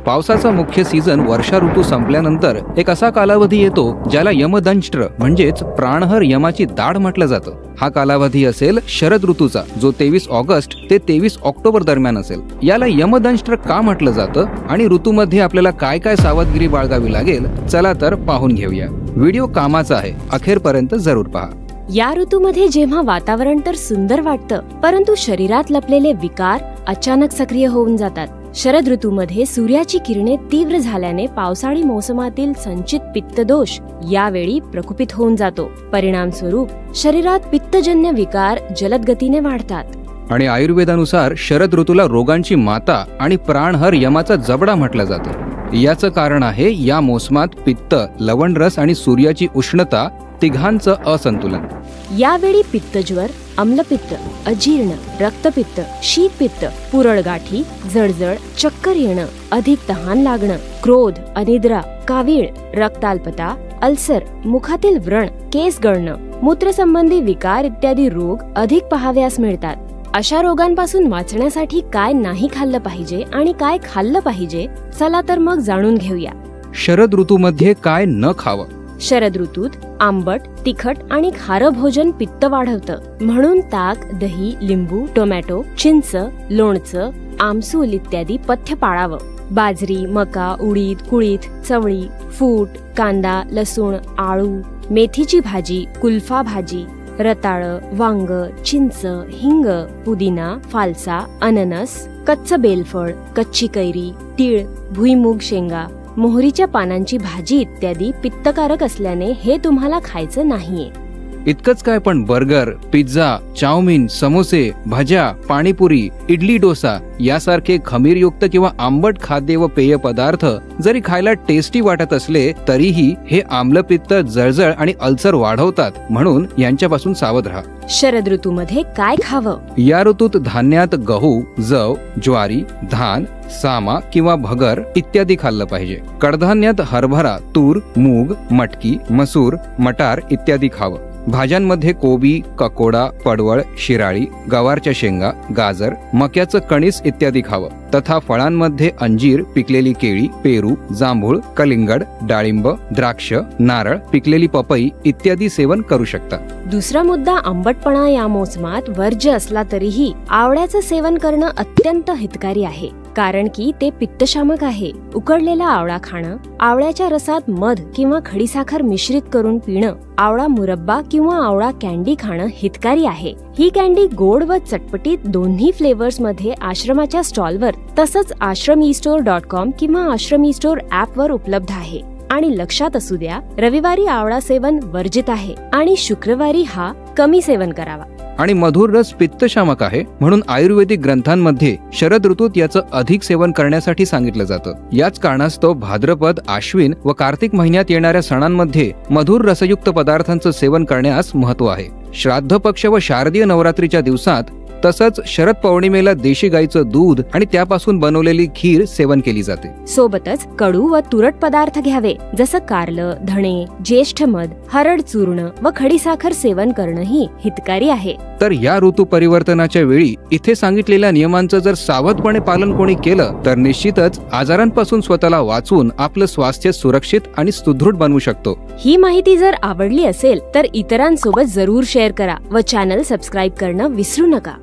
पावसाचा मुख्य सीझन वर्षा ऋतू संपल्यानंतर एक असा कालावधी येतो ज्याला यमदंष्ट्र म्हणजेच प्राणहर यमाची दाढ म्हटलं जातं। हा कालावधी असेल शरद ऋतूचा, जो 23 ऑगस्ट ते 23 ऑक्टोबर दरम्यान असेल। याला यमदंष्ट्र का म्हटलं जातं आणि ऋतूमध्ये आपल्याला काय काय सावधगिरी बाळगावी लागेल, चला तर पाहून घेऊया। व्हिडिओ कामाचा आहे, अखेरपर्यंत जरूर पहा। या ऋतूमध्ये जेव्हा वातावरण तर सुंदर वाटतं, परंतु शरीरात लपलेले विकार अचानक सक्रिय होऊन जातात। शरद ऋतूमध्ये सूर्याची किरणे तीव्र झाल्याने पावसाळी मोसमातील संचित पित्तदोष यावेळी प्रकुपित होऊन जातो। परिणाम स्वरूप शरीरात पित्तजन्य विकार जलद गतीने वाढतात। आणि आयुर्वेदानुसार शरद ऋतूला रोगांची माता आणि प्राणहर यमाचा जबडा म्हटलं जातं। याचं कारण आहे या मोसमात पित्त, लवणरस आणि सूर्याची उष्णता तिघांचं असंतुलन। यावेळी पित्तज्वर, आम्लपित्त, अजीर्ण, रक्तपित्त, शीतपित्त, पुरळगाठी, जळजळ, चक्कर येणं, अधिक तहान लागणं, क्रोध, अनिद्रा, कावीळ, रक्ताल्पता, अल्सर, मुखातील व्रण, केस गळणं, मूत्रसंबंधी विकार इत्यादी रोग अधिक पाहाव्यास मिळतात। अशा रोगांपासून वाचण्यासाठी काय नाही खाल्लं पाहिजे आणि काय खाल्लं पाहिजे, चला तर मग जाणून घेऊया। शरद ऋतूमध्ये काय न खावं? शरद ऋतूत आंबट, तिखट आणि खारं भोजन पित्त वाढवतं, म्हणून ताक, दही, लिंबू, टोमॅटो, चिंच, लोणचं, आमसूल इत्यादी पथ्य पाळावं। बाजरी, मका, उडीद, कुळीथ, चवळी, फूट, कांदा, लसूण, आळू, मेथीची भाजी, कुल्फा भाजी, रताळ, वांग, चिंच, हिंग, पुदिना, फालसा, अननस, कच्चं बेलफळ, कच्ची कैरी, तीळ, भुईमूग शेंगा, मोहरीच्या पानांची भाजी इत्यादी पित्तकारक असल्याने हे तुम्हाला खायचं नाहीये। इतकंच काय, पण बर्गर, पिझ्झा, चाऊमिन, समोसे, भज्या, पाणीपुरी, इडली, डोसा यासारखे खमीरयुक्त किंवा आंबट खाद्य व पेय पदार्थ जरी खायला टेस्टी वाटत असले तरीही हे आम्लपित्त, जळजळ आणि अल्सर वाढवतात, म्हणून यांच्यापासून सावध राहा। शरद ऋतूमध्ये काय खावं? या ऋतूत धान्यात गहू, जव, ज्वारी, धान, सामा किंवा भगर इत्यादी खाल्लं पाहिजे। कडधान्यात हरभरा, तूर, मूग, मटकी, मसूर, मटार इत्यादी खावं। भाज्यांमध्ये कोबी, ककोडा, पडवळ, शिराळी, गवारच्या शेंगा, गाजर, मक्याचं कणीस इत्यादी खावं। तथा फळांमध्ये अंजीर, पिकलेली केळी, पेरू, जांभूळ, कलिंगड, डाळिंब, द्राक्ष, नारळ, पिकलेली पपई इत्यादी सेवन करू शकता। दुसरा मुद्दा, आंबटपणा या मोसमात वर्ज्य असला तरीही आवळ्याचं सेवन करणं अत्यंत हितकारी आहे, कारण की ते पित्तशामक आहे। उकडलेला आवळा खाणं, आवळ्याच्या रसात मध किंवा खडीसाखर मिश्रित करून पिणं, आवळा मुरब्बा किंवा आवळा कॅन्डी खाणं हितकारी आहे। ही कॅन्डी गोड व चटपटीत दोन्ही फ्लेवर्स मध्ये आश्रमाच्या स्टॉलवर तसंच ashramistore.com किंवा आश्रमी स्टोर ऍप वर उपलब्ध आहे। आणि लक्षात असू द्या, रविवारी आवळा सेवन वर्जित आहे आणि शुक्रवारी हा कमी सेवन करावा। आणि मधुर रस पित्तशामक आहे, म्हणून आयुर्वेदिक ग्रंथांमध्ये शरद ऋतूत याचं अधिक सेवन करण्यासाठी सांगितलं जातं। याच कारणास्तव भाद्रपद, आश्विन व कार्तिक महिन्यात येणाऱ्या सणांमध्ये मधुर रसयुक्त पदार्थांचं सेवन करण्यास महत्त्व आहे। श्राद्ध पक्ष व शारदीय नवरात्रीच्या दिवसात तसंच शरद पौर्णिमेला देशी गाईचं दूध आणि त्यापासून बनवलेली खीर सेवन केली जाते। सोबतच कडू व तुरट पदार्थ घ्यावे, जसं कारलं, धणे, ज्येष्ठ मध, हरड चूर्ण व खडीसाखर सेवन करणंही हितकारी आहे। तर या ऋतू परिवर्तनाच्या वेळी इथे सांगितलेल्या नियमांचं जर सावधपणे पालन कोणी केलं तर निश्चितच आजारांपासून स्वतःला वाचवून आपलं स्वास्थ्य सुरक्षित आणि सुदृढ बनवू शकतो। ही माहिती जर आवडली असेल तर इतरांसोबत जरूर शेअर करा व चॅनल सबस्क्राईब करणं विसरू नका।